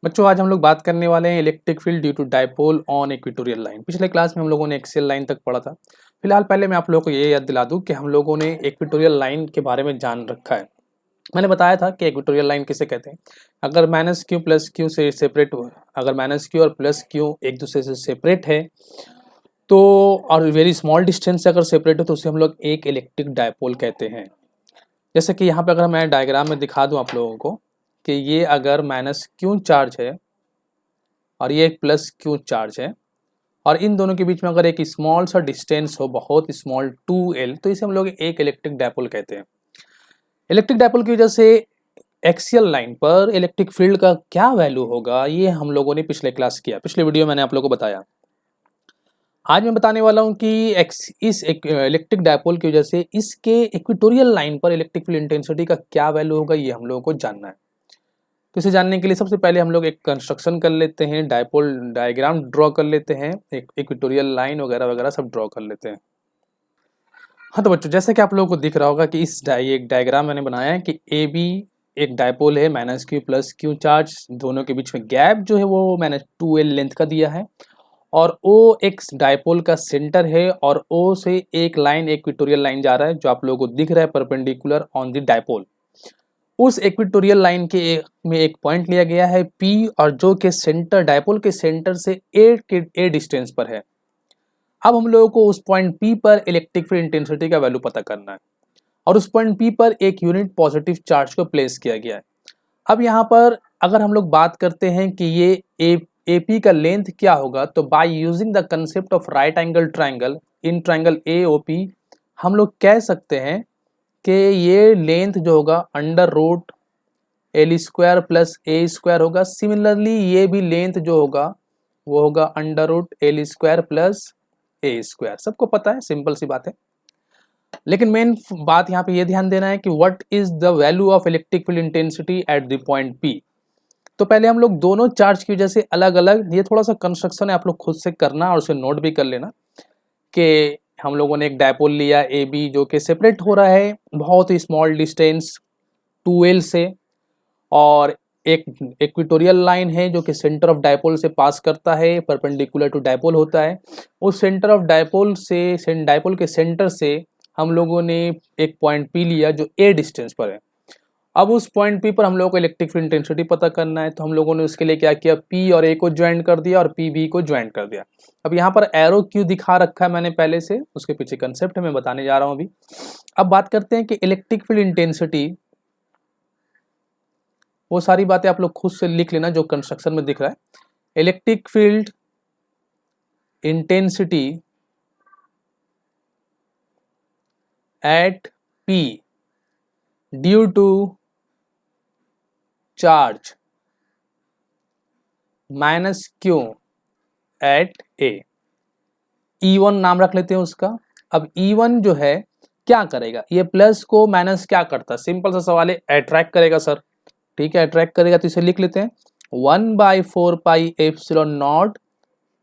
बच्चों आज हम लोग बात करने वाले हैं electric field due to dipole on equatorial line. पिछले क्लास में हम लोगों ने एक्सियल लाइन तक पढ़ा था। फिलहाल पहले मैं आप लोगों को ये याद दिला दूं कि हम लोगों ने इक्वेटोरियल लाइन के बारे में जान रखा है। मैंने बताया था कि इक्वेटोरियल लाइन किसे कहते हैं। अगर माइनस क्यू प्लस क्यू से सेपरेट हो, अगर माइनस क्यू और प्लस क्यू एक दूसरे से सेपरेट है तो, और वेरी स्मॉल डिस्टेंस से अगर सेपरेट हो तो उसे हम लोग एक इलेक्ट्रिक डाइपोल कहते हैं। जैसे कि यहाँ पे अगर मैं डायग्राम में दिखा दूं आप लोगों को कि ये अगर माइनस क्यू चार्ज है और ये एक प्लस क्यू चार्ज है और इन दोनों के बीच में अगर एक स्मॉल सा डिस्टेंस हो, बहुत स्मॉल 2L, तो इसे हम लोग एक इलेक्ट्रिक डाइपोल कहते हैं। इलेक्ट्रिक डाइपोल की वजह से एक्सियल लाइन पर इलेक्ट्रिक फील्ड का क्या वैल्यू होगा ये हम लोगों ने पिछले क्लास किया, पिछले वीडियो मैंने आप लोगों को बताया। आज मैं बताने वाला हूं कि इस इलेक्ट्रिक डाइपोल की वजह से इसके इक्वेटोरियल लाइन पर इलेक्ट्रिक फील्ड इंटेंसिटी का क्या वैल्यू होगा ये हम लोगों को जानना है। तो इसे जानने के लिए सबसे पहले हम लोग एक कंस्ट्रक्शन कर लेते हैं, डाइपोल डायग्राम ड्रॉ कर लेते हैं, एक इक्वेटोरियल लाइन वगैरह वगैरह सब ड्रॉ कर लेते हैं। हाँ तो बच्चों जैसे कि आप लोगों को दिख रहा होगा कि एक डायग्राम मैंने बनाया है कि ए बी एक डाइपोल है, minus Q plus Q charge, दोनों के बीच में गैप जो है वो मैंने 2L लेंथ का दिया है और O एक डाइपोल का सेंटर है और O से एक लाइन इक्वेटोरियल लाइन जा रहा है जो आप लोगों को दिख रहा है परपेंडिकुलर ऑन द डाइपोल। उस इक्वेटोरियल लाइन में एक पॉइंट लिया गया है P और जो के सेंटर डाइपोल के सेंटर से A डिस्टेंस पर है। अब हम लोगों को उस पॉइंट P पर इलेक्ट्रिक फील्ड इंटेंसिटी का वैल्यू पता करना है और उस पॉइंट P पर एक यूनिट पॉजिटिव चार्ज को प्लेस किया गया है। अब यहाँ पर अगर हम लोग बात करते हैं कि ये AP का लेंथ क्या होगा, तो by using the concept of right angle triangle in triangle AOP हम लोग कह सकते हैं कि ये लेंथ जो होगा under root L square plus A square होगा। सिमिलरली ये भी लेंथ जो होगा वो होगा under root L square plus A square. सबको पता है, सिंपल सी बात है। लेकिन मेन बात यहाँ पे ये ध्यान देना है कि what is the value of electric field intensity at the point P। तो पहले हम लोग दोनों चार्ज की वजह से अलग अलग, ये थोड़ा सा कंस्ट्रक्शन है, आप लोग खुद से करना और उसे नोट भी कर लेना कि हम लोगों ने एक डायपोल लिया ए बी जो कि सेपरेट हो रहा है बहुत ही स्मॉल डिस्टेंस 2L से, और एक इक्वेटोरियल लाइन है जो कि सेंटर ऑफ डायपोल से पास करता है, परपेंडिकुलर टू डायपोल होता है। उस सेंटर ऑफ डायपोल से डायपोल के सेंटर से हम लोगों ने एक पॉइंट P लिया जो A डिस्टेंस पर है। अब उस पॉइंट P पर हम लोगों को इलेक्ट्रिक फील्ड इंटेंसिटी पता करना है, तो हम लोगों ने उसके लिए क्या किया, P और A को ज्वाइन कर दिया और P B को ज्वाइन कर दिया। अब यहाँ पर एरो क्यों दिखा रखा है मैंने पहले से, उसके पीछे कंसेप्ट मैं बताने जा रहा हूँ अभी। अब बात करते हैं कि इलेक्ट्रिक फील्ड इंटेंसिटी, वो सारी बातें आप लोग खुद से लिख लेना जो कंस्ट्रक्शन में दिख रहा है। Electric field intensity at P due to charge minus q at A, E1 नाम रख लेते हैं उसका। अब E1 जो है क्या करेगा, ये प्लस को माइनस क्या करता है, सिंपल सा सवाल है, अट्रैक्ट करेगा सर। ठीक है, अट्रैक्ट करेगा तो इसे लिख लेते हैं 1/4 pi epsilon naught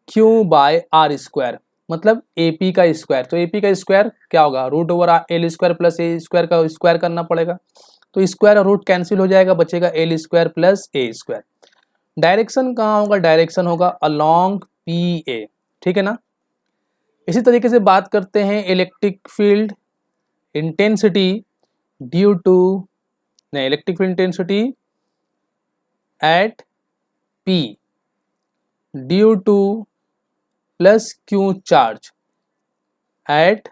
q by r square, मतलब AP का स्क्वायर। तो AP का स्क्वायर क्या होगा, root over L square plus A square का स्क्वायर करना पड़ेगा, तो स्क्वायर और रूट कैंसिल हो जाएगा, बचेगा L square plus A square. Direction कहाँ होगा, डायरेक्शन होगा अलोंग PA, ठीक है ना। इसी तरीके से बात करते हैं electric field intensity due to, नहीं, electric field intensity at P due to plus Q charge at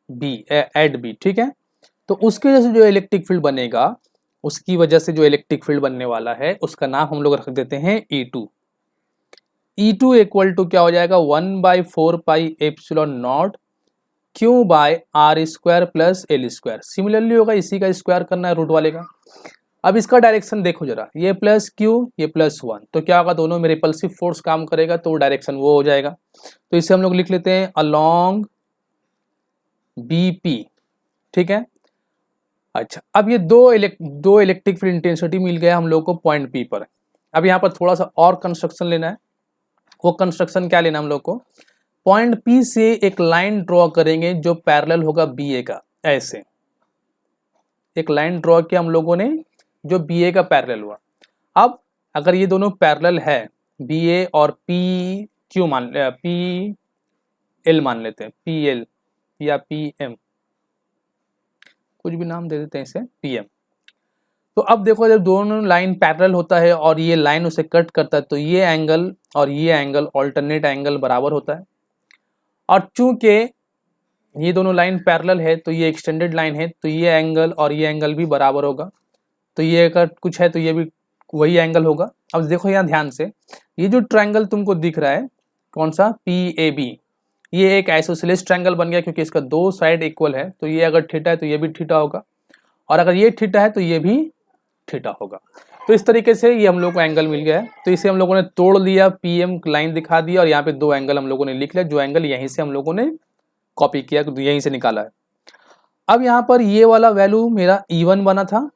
B, ठीक है। तो उसकी वजह से जो इलेक्ट्रिक फील्ड बनेगा, उसकी वजह से जो इलेक्ट्रिक फील्ड बनने वाला है उसका नाम हम लोग रख देते हैं E2। E2 इक्वल टू क्या हो जाएगा, 1/4 pi epsilon naught q by r square plus L square. Similarly होगा, इसी का स्क्वायर करना है रूट वाले का। अब इसका डायरेक्शन देखो जरा, ये प्लस क्यू ये प्लस 1, तो क्या होगा, दोनों में रिपल्सिव फोर्स काम करेगा तो डायरेक्शन वो हो जाएगा। तो इसे हम लोग लिख लेते हैं अलोंग BP, ठीक है। अच्छा, अब ये दो इलेक्ट्रिक फील्ड इंटेंसिटी मिल गया हम लोग को पॉइंट P पर। अब यहाँ पर थोड़ा सा और कंस्ट्रक्शन लेना है। वो कंस्ट्रक्शन क्या लेना हम लोग को, पॉइंट P से एक लाइन ड्रॉ करेंगे जो पैरेलल होगा BA का। ऐसे एक लाइन ड्रॉ किया हम लोगों ने जो BA का पैरेलल हुआ। अब अगर ये दोनों पैरेलल है, बी ए और पी क्यू पी एल मान लेते हैं, पी एल या पी एम, कुछ भी नाम दे देते हैं इसे, पी एम। तो अब देखो जब दोनों लाइन पैरेलल होता है और ये लाइन उसे कट करता है तो ये एंगल और ये एंगल ऑल्टरनेट एंगल बराबर होता है। और चूंकि ये दोनों लाइन पैरेलल है तो ये एक्सटेंडेड लाइन है, तो ये एंगल और ये एंगल भी बराबर होगा। तो ये अगर कुछ है तो ये भी वही एंगल होगा। अब देखो यहाँ ध्यान से, ये जो ट्रायंगल तुमको दिख रहा है कौन सा, पी ए बी, ये एक आइसोसेलेस ट्रायंगल बन गया क्योंकि इसका दो साइड इक्वल है। तो ये अगर थीटा है तो ये भी थीटा होगा, और अगर ये थीटा है तो ये भी थीटा होगा। तो इस तरीके से ये हम लोग को एंगल मिल गया है। तो इसे हम लोगों ने तोड़ लिया, पीएम लाइन दिखा दिया, और यहाँ पे दो एंगल हम लोगों ने लिख लिया, जो एंगल यहीं से हम लोगों ने कॉपी किया, यहीं से निकाला है। अब यहाँ पर ये वाला वैल्यू मेरा E1 बना था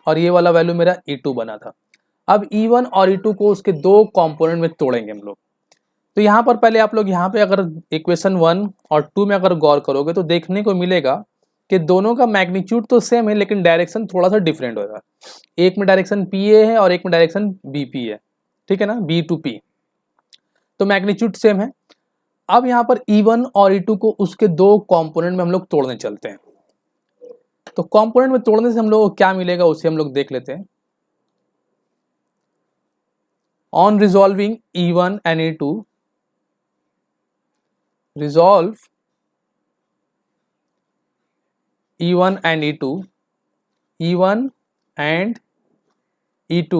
और ये वाला वैल्यू मेरा E2 बना था। अब E1 और E2 को उसके दो कंपोनेंट में तोड़ेंगे हम लोग। तो यहाँ पर पहले आप लोग यहाँ पे अगर इक्वेशन 1 और 2 में अगर गौर करोगे तो देखने को मिलेगा कि दोनों का मैग्नीट्यूड तो सेम है लेकिन डायरेक्शन थोड़ा सा डिफरेंट होगा। एक में डायरेक्शन पी ए है और एक में डायरेक्शन बी पी है, ठीक है ना, बी टू पी, तो मैग्नीट्यूड सेम है। अब यहाँ पर E1 और E2 को उसके दो कंपोनेंट में हम लोग तोड़ने चलते हैं। तो कंपोनेंट में तोड़ने से हम लोग को क्या मिलेगा उसे हम लोग देख लेते हैं। On resolving E1 and E2, resolve E1 and E2, E1 and E2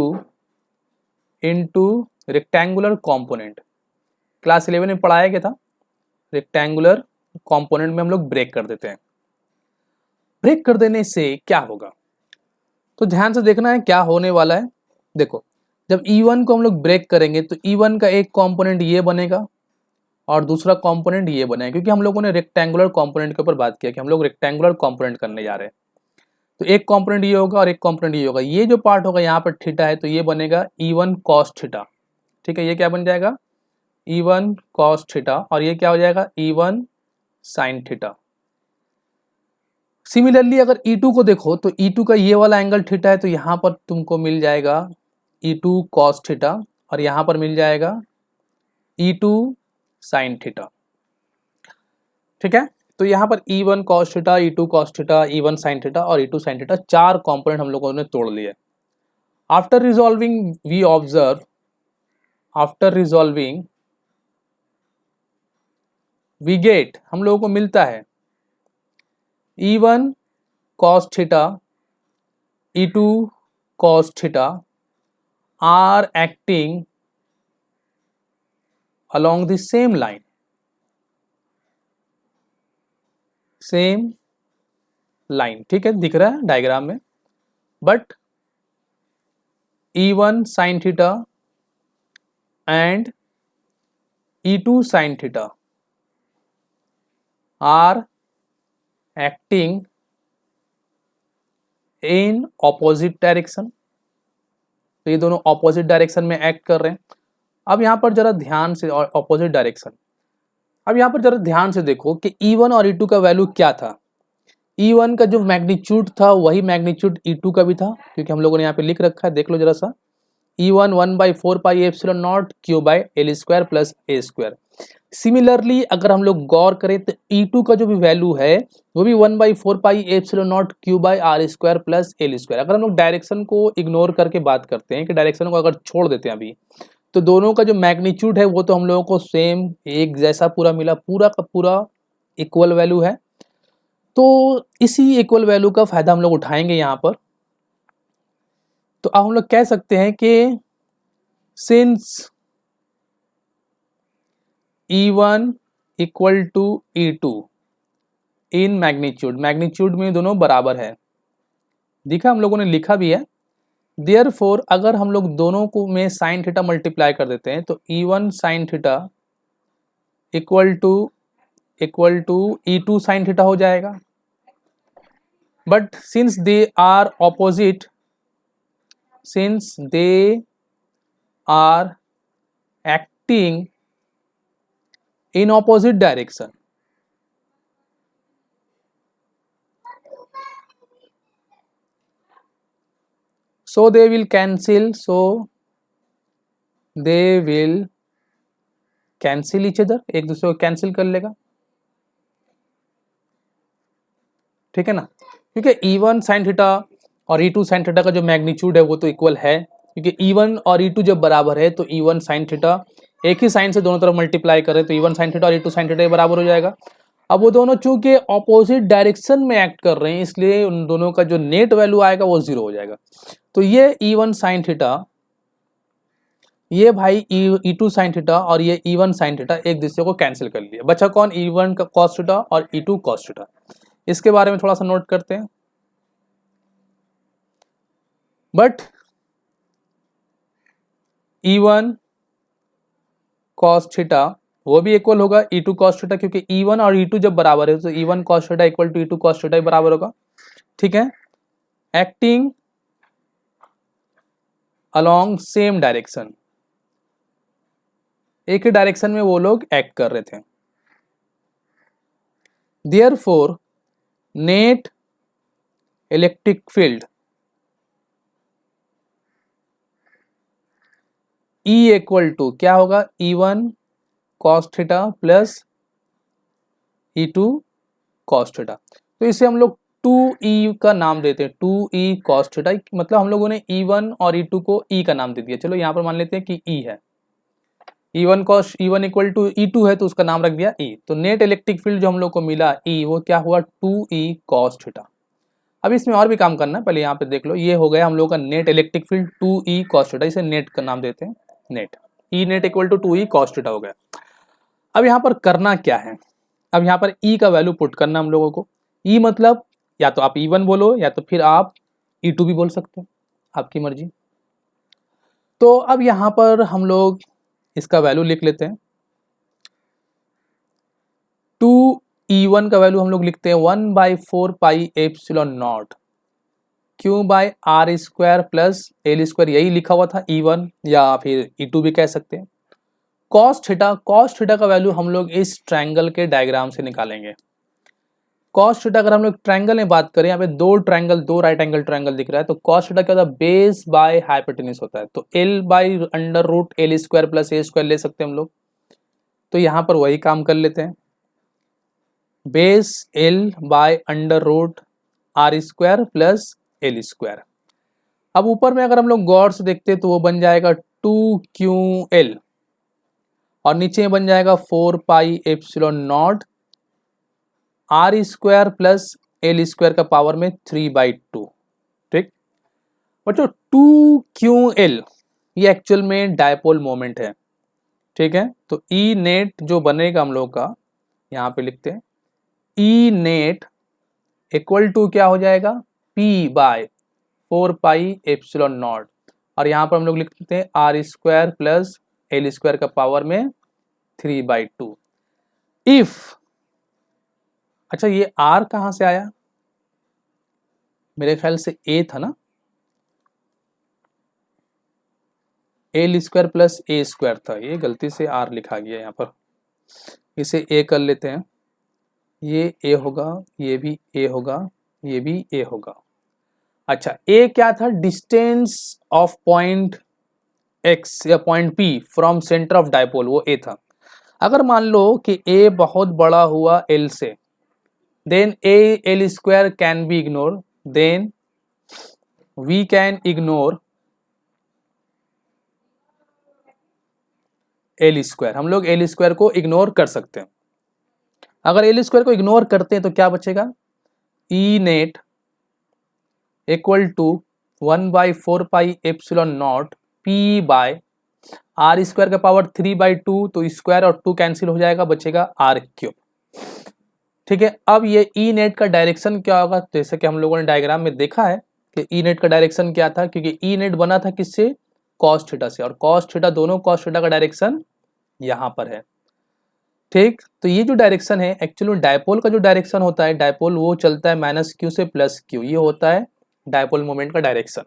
into rectangular component. Class 11 में पढ़ाया गया था, रेक्टेंगुलर कंपोनेंट में हम लोग ब्रेक कर देते हैं। ब्रेक कर देने से क्या होगा, तो ध्यान से देखना है क्या होने वाला है। देखो जब E1 को हम लोग ब्रेक करेंगे तो E1 का एक कंपोनेंट ये बनेगा और दूसरा कंपोनेंट ये बनेगा, क्योंकि हम लोगों ने रेक्टेंगुलर कंपोनेंट के ऊपर बात किया कि हम लोग रेक्टेंगुलर कंपोनेंट करने जा रहे हैं। तो एक कंपोनेंट ये होगा और एक कंपोनेंट ये होगा। ये जो पार्ट होगा यहाँ पर थीटा है तो ये बनेगा E1 cos थीटा, ठीक है, ये क्या बन जाएगा E1 cos थीटा, और ये क्या हो जाएगा E1 sin थीटा। सिमिलरली अगर E2 को देखो तो E2 का ये वाला एंगल थीटा है तो यहाँ पर तुमको मिल जाएगा E2 cos थीटा और यहाँ पर मिल जाएगा E2 sin थीटा, ठीक है। तो यहाँ पर E1 cos theta, E2 cos theta, E1 sin theta और E2 sin थीटा, चार कंपोनेंट हम लोगों ने तोड़ लिए। After resolving we observe, after resolving we get, हम लोगों को मिलता है E1 cos theta, E2 cos theta are acting along the same line, same line, ठीक है, दिख रहा है डायग्राम में। But E1 sin theta and E2 sin theta are acting in opposite direction, तो ये दोनों ऑपोजिट डायरेक्शन में एक्ट कर रहे हैं। अब यहाँ पर जरा ध्यान से, ऑपोजिट डायरेक्शन, अब यहाँ पर जरा ध्यान से देखो कि E1 और E2 का वैल्यू क्या था। E1 का जो मैग्नीट्यूड था वही मैग्नीट्यूड E2 का भी था, क्योंकि हम लोगों ने यहाँ पे लिख रखा है, देख लो जरा सा, E1 1/4 pi epsilon naught Q by L square plus A square. Similarly अगर हम लोग गौर करें तो E2 का जो भी वैल्यू है वो भी 1/4 pi epsilon naught Q by r square plus L square. अगर हम लोग डायरेक्शन को इग्नोर करके बात करते हैं कि डायरेक्शन को अगर छोड़ देते हैं अभी, तो दोनों का जो मैग्नीट्यूड है वो तो हम लोगों को सेम एक जैसा पूरा मिला, पूरा का पूरा इक्वल वैल्यू है। तो इसी इक्वल वैल्यू का फायदा हम लोग उठाएंगे यहाँ पर। तो अब हम लोग कह सकते हैं कि since E1 equal to E2 in magnitude, magnitude में दोनों बराबर है, दिखा हम लोगों ने लिखा भी है। देयरफॉर अगर हम लोग दोनों को में साइन थीटा मल्टीप्लाई कर देते हैं तो E1 sine theta equal to E2 sine theta हो जाएगा। But since they are opposite, since they are acting in opposite direction, so they will cancel, so they will cancel each other, एक दूसरे को cancel कर लेगा, ठीक है ना, क्योंकि E1 साइन थीटा और E2 साइन थीटा का जो मैग्नीट्यूड है वो तो इक्वल है, क्योंकि E1 और E2 जब बराबर है तो E1 साइन थीटा, एक ही साइन से दोनों तरफ मल्टीप्लाई करें तो E1 साइन थीटा और E2 साइन थीटा के बराबर हो जाएगा। अब वो दोनों चूंकि ऑपोजिट डायरेक्शन में एक्ट कर रहे हैं इसलिए उन दोनों का जो नेट वैल्यू आएगा वो 0 हो जाएगा। तो ये E1 साइन थीटा, ये भाई E2 साइन थीटा और ये E1 साइन थीटा एक दूसरे को कैंसिल कर लिया, बचा कौन, E1 का कॉस थीटा और E2 कॉस थीटा। इसके बारे में थोड़ा सा नोट करते हैं। बट E1 कॉस थीटा वो भी इक्वल होगा E2 कॉस थीटा, क्योंकि E1 और E2 जब बराबर है तो E1 cos theta equal to E2 cos theta बराबर होगा, ठीक है, एक्टिंग अलोंग सेम डायरेक्शन, एक ही डायरेक्शन में वो लोग एक्ट कर रहे थे। Therefore net electric field E equal to क्या होगा, E1 cos theta plus E2 cos theta. तो इसे हम लोग 2E का नाम देते हैं, 2E कॉस थीटा, मतलब हम लोगों ने E1 और E2 को E का नाम दे दिया। चलो यहाँ पर मान लेते हैं कि E है, E1 cos E1 equal to E2 है तो उसका नाम रख दिया E। तो नेट इलेक्ट्रिक फील्ड जो हम लोग को मिला E वो क्या हुआ, 2E कॉस थीटा। अब इसमें और भी काम करना है, पहले यहाँ पे देख लो, ये हो गया हम लोग का net electric field 2E cos theta, इसे नेट का नाम देते हैं, net E net equal to 2E cos theta हो गया। अब यहाँ पर करना क्या है, अब यहाँ पर E का वैल्यू पुट करना हम लोगों को। E मतलब या तो आप E1 बोलो या तो फिर आप E2 भी बोल सकते हो, आपकी मर्जी। तो अब यहाँ पर हम लोग इसका वैल्यू लिख लेते हैं। 2E1 का वैल्यू हम लोग लिखते हैं 1/4 pi epsilon naught Q by r square plus L square, यही लिखा हुआ था E1 या फिर E2 भी कह सकते हैं। कॉस थीटा का वैल्यू हम लोग इस ट्रायंगल के डायग्राम से निकालेंगे। कॉस थीटा अगर हम लोग ट्रायंगल में बात करें, यहाँ पे दो ट्रायंगल, दो राइट एंगल ट्रायंगल दिख रहा है, तो कॉस थीटा क्या होता है, बेस बाय हाइपोटेन्यूज होता है, तो L by under root L square plus A square ले सकते हैं हम लोग। तो यहाँ पर वही काम कर लेते हैं, base L by under root r square plus L square. अब ऊपर में अगर हम लोग गौर से देखते हैं तो वो बन जाएगा 2QL और नीचे बन जाएगा 4 pi epsilon naught r square plus L square का पावर में 3/2, ठीक। बच्चों 2QL ये एक्चुअल में डायपोल मोमेंट है, ठीक है। तो ई नेट जो बनेगा हम लोग का, यहाँ पे लिखते हैं ई नेट इक्वल टू क्या हो जाएगा, P/4 पाई एप्सिलॉन नॉट, और यहाँ पर हम लोग लिखते हैं r square plus L square का पावर में 3/2। इफ, अच्छा ये R कहाँ से आया, मेरे ख्याल से A था ना, L square plus A square था, ये गलती से R लिखा गया यहाँ पर, इसे A कर लेते हैं, ये A होगा, ये भी A होगा, ये भी A होगा। अच्छा A क्या था, डिस्टेंस ऑफ पॉइंट X या point P from centre of dipole, वो A था। अगर मान लो कि A बहुत बड़ा हुआ L से, then L square can be ignored, then we can ignore L square, हम लोग L square को इग्नोर कर सकते हैं। अगर L square को इग्नोर करते हैं तो क्या बचेगा, E net equal to 1/4 pi epsilon naught P by r square का पावर 3/2, तो स्क्वायर और 2 कैंसिल हो जाएगा, बचेगा R³, ठीक है। अब ये ई नेट का डायरेक्शन क्या होगा, जैसे कि हम लोगों ने डायग्राम में देखा है कि ई नेट का डायरेक्शन क्या था, क्योंकि ई नेट बना था किससे, कॉस थीटा से, और कॉस थीटा, दोनों कॉस थीटा का डायरेक्शन यहाँ पर है, ठीक। तो ये जो डायरेक्शन है एक्चुअली डायपोल का जो डायरेक्शन होता है, डायपोल वो चलता है -q से +q, ये होता है डायपोल मोमेंट का डायरेक्शन,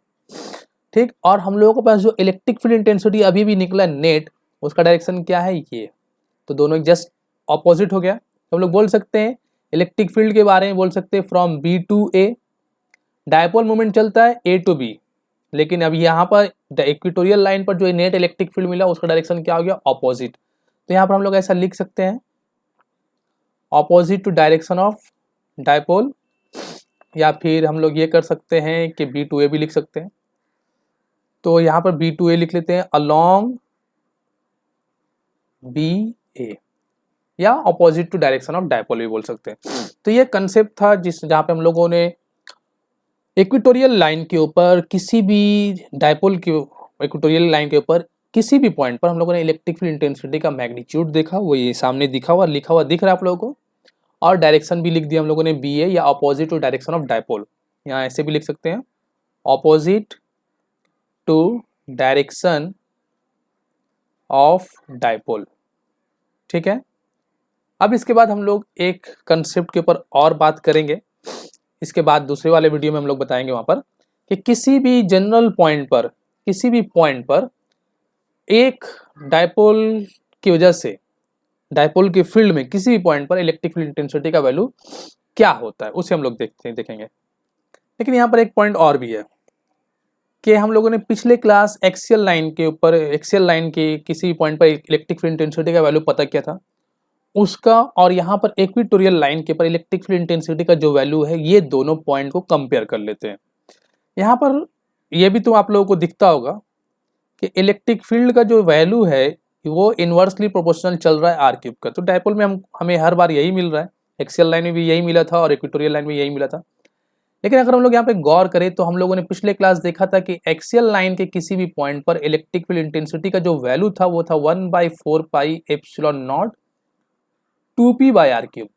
ठीक। और हम लोगों के पास जो इलेक्ट्रिक फील्ड इंटेंसिटी अभी भी निकला नेट, उसका डायरेक्शन क्या है, ये, तो दोनों जस्ट ऑपोजिट हो गया। तो हम लोग बोल सकते हैं इलेक्ट्रिक फील्ड के बारे में, बोल सकते हैं from B to A, dipole moment चलता है A to B, लेकिन अब यहाँ पर इक्वेटोरियल लाइन पर जो नेट इलेक्ट्रिक फील्ड मिला उसका डायरेक्शन क्या हो गया, ऑपोजिट। तो यहाँ पर हम लोग ऐसा लिख सकते हैं, opposite to direction of dipole, या फिर हम लोग ये कर सकते हैं कि B2A भी लिख सकते हैं। तो यहाँ पर B2A लिख लेते हैं, अलोंग BA, या opposite to direction of dipole भी बोल सकते हैं। तो ये कंसेप्ट था जहाँ पे हम लोगों ने इक्वेटोरियल लाइन के ऊपर किसी भी डायपोल के इक्वेटोरियल लाइन के ऊपर किसी भी पॉइंट पर हम लोगों ने इलेक्ट्रिक फील्ड इंटेंसिटी का मैग्नीट्यूड देखा, वो ये सामने दिखा हुआ लिखा हुआ दिख रहा है आप लोगों को, और डायरेक्शन भी लिख दिया हम लोगों ने BA, या opposite to direction of dipole. यहाँ ऐसे भी लिख सकते हैं, opposite to direction of dipole. ठीक है, अब इसके बाद हम लोग एक कंसेप्ट के ऊपर और बात करेंगे। इसके बाद दूसरे वाले वीडियो में हम लोग बताएंगे वहां पर कि किसी भी जनरल पॉइंट पर, किसी भी पॉइंट पर एक डायपोल की वजह से, डायपोल के फील्ड में किसी भी पॉइंट पर इलेक्ट्रिक फील्ड इंटेंसिटी का वैल्यू क्या होता है, उसे हम लोग देखेंगे। लेकिन यहाँ पर एक पॉइंट और भी है कि हम लोगों ने पिछले क्लास एक्सियल लाइन के ऊपर, एक्सियल लाइन के किसी भी पॉइंट पर इलेक्ट्रिक फील्ड इंटेंसिटी का वैल्यू पता किया था, उसका और यहाँ पर इक्वेटोरियल लाइन के पर इलेक्ट्रिक फील्ड इंटेंसिटी का जो वैल्यू है, ये दोनों पॉइंट को कंपेयर कर लेते हैं। यहाँ पर ये भी तो आप लोगों को दिखता होगा कि इलेक्ट्रिक फील्ड का जो वैल्यू है वो इन्वर्सली प्रोपोर्शनल चल रहा है आर क्यूब का। तो डायपोल में हमें हर बार यही मिल रहा है, एक्सियल लाइन में भी यही मिला था और इक्वेटोरियल लाइन में यही मिला था। लेकिन अगर हम लोग यहाँ पे गौर करें तो हम लोगों ने पिछले क्लास देखा था कि एक्सियल लाइन के किसी भी पॉइंट पर इलेक्ट्रिक फील्ड इंटेंसिटी का जो वैल्यू था वो था 1/4 पाई एप्सिलॉन नॉट 2p/r³।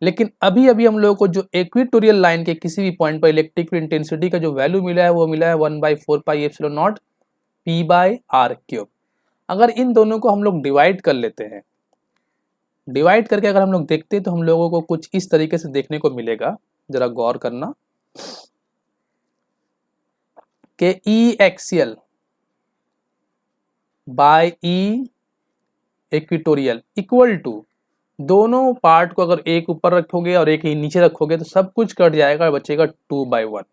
लेकिन अभी अभी हम लोगों को जो इक्वेटोरियल लाइन के किसी भी पॉइंट पर इलेक्ट्रिक फील्ड इंटेंसिटी का जो वैल्यू मिला है वो मिला है 1/4 पाई एप्सिलॉन नॉट p/r³। अगर इन दोनों को हम लोग डिवाइड कर लेते हैं, डिवाइड करके अगर हम लोग देखते हैं तो हम लोगों को कुछ इस तरीके से देखने को मिलेगा, जरा गौर करना, कि E axial by E equatorial equal to, दोनों पार्ट को अगर एक ऊपर रखोगे और एक ही नीचे रखोगे तो सब कुछ कट जाएगा, बचेगा 2/1।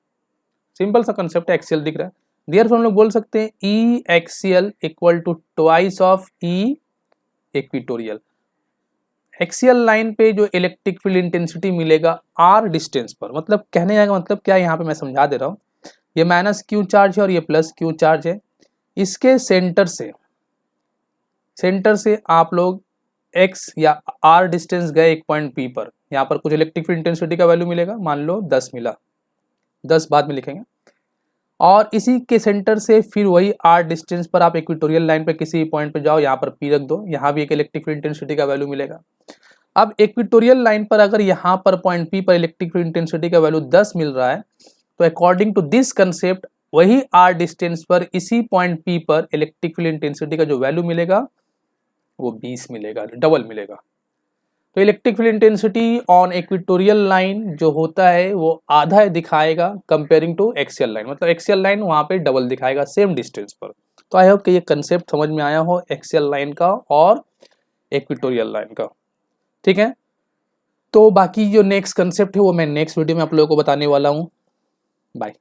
सिंपल सा कंसेप्ट है, एक्सियल दिख रहा है। देयरफॉर हम लोग बोल सकते हैं E axial equal to twice of E equatorial. Axial line पे जो इलेक्ट्रिक फील्ड इंटेंसिटी मिलेगा आर डिस्टेंस पर, मतलब कहने जाएगा मतलब क्या, यहाँ पे मैं समझा दे रहा हूँ, ये माइनस क्यू चार्ज है और ये प्लस क्यू चार्ज है। इसके सेंटर से आप लोग x या r डिस्टेंस गए एक पॉइंट P पर, यहाँ पर कुछ इलेक्ट्रिक फील्ड इंटेंसिटी का वैल्यू मिलेगा, मान लो 10 मिला, 10 बाद में लिखेंगे, और इसी के सेंटर से फिर वही r डिस्टेंस पर आप इक्वेटोरियल लाइन पे किसी पॉइंट पे जाओ, यहाँ पर P रख दो, यहाँ भी एक इलेक्ट्रिक फील्ड इंटेंसिटी का वैल्यू मिलेगा। अब इक्वेटोरियल लाइन पर अगर यहाँ पर पॉइंट P पर इलेक्ट्रिक फील्ड इंटेंसिटी का वैल्यू 10 मिल रहा है, तो अकॉर्डिंग टू दिस कंसेप्ट वही r डिस्टेंस पर इसी पॉइंट P पर इलेक्ट्रिक फील्ड इंटेंसिटी का जो वैल्यू मिलेगा वो 20 मिलेगा, डबल मिलेगा। तो electric field intensity on equatorial line जो होता है वो आधा दिखाएगा कंपेयरिंग टू एक्सियल लाइन, मतलब एक्सियल लाइन वहाँ पे डबल दिखाएगा सेम डिस्टेंस पर। तो आई होप कि ये कंसेप्ट समझ में आया हो एक्सियल लाइन का और इक्वेटोरियल लाइन का। ठीक है, तो बाकी जो नेक्स्ट कंसेप्ट है वो मैं नेक्स्ट वीडियो में आप लोगों को बताने वाला हूँ। बाय।